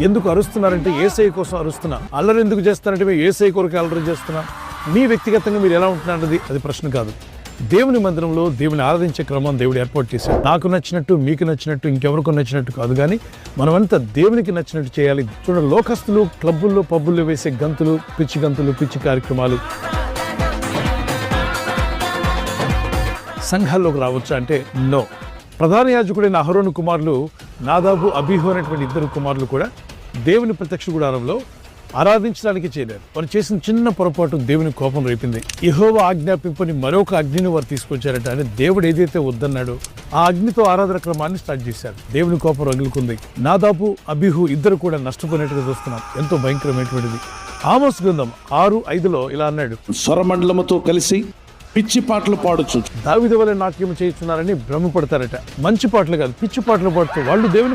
ఎందుకు అరుస్తున్నారంటే యేసయ్య కోసం అరుస్తున్నా. అల్లరి ఎందుకు చేస్తారంటే మేము యేసయ్య కొరకు అల్లరి చేస్తున్నాం. మీ వ్యక్తిగతంగా మీరు ఎలా ఉంటున్నారన్నది అది ప్రశ్న కాదు. దేవుని మందిరంలో దేవుని ఆరాధించే క్రమం దేవుడు ఏర్పాటు చేశాడు. నాకు నచ్చినట్టు, మీకు నచ్చినట్టు, ఇంకెవరికో నచ్చినట్టు కాదు, కానీ మనమంతా దేవునికి నచ్చినట్టు చేయాలి. చూడండి, లోకస్తులు క్లబ్బుల్లో పబ్బుల్లో వేసే గంతులు, పిచ్చి కార్యక్రమాలు సంఘాల్లోకి రావచ్చా అంటే నో. ప్రధాన యాజకుడైన అహరోను కుమారులు నాదాబు, అబీహు అనేటువంటి ఇద్దరు కుమారులు కూడా దేవుని ప్రత్యక్ష గుడారంలో ఆరాధించడానికి చేరారు. వారు చేసిన చిన్న పొరపాటు దేవుని కోపం రేపింది. యెహోవా ఆజ్ఞాపింపని మరొక అగ్నిని వారు తీసుకొచ్చారట. అని దేవుడు ఏదైతే వద్దన్నాడో ఆ అగ్నితో ఆరాధన క్రమాన్ని స్టార్ట్ చేశారు. దేవుని కోపం రగులుకుంది. నాదాబు, అబీహు ఇద్దరు కూడా నష్టపోయినట్టుగా చూస్తున్నాం. ఎంతో భయంకరమైనటువంటిది. ఆమోస్ గ్రంథం 6:5 ఇలా అన్నాడు, స్వరమండలముతో కలిసి పిచ్చి పాటలు పాడొచ్చు. దావీదు వలె నాట్యం చేస్తున్నారని భ్రమపడతారట. మంచి పాటలు కాదు, పిచ్చి పాటలు పాడుతూ వాళ్ళు దేవుని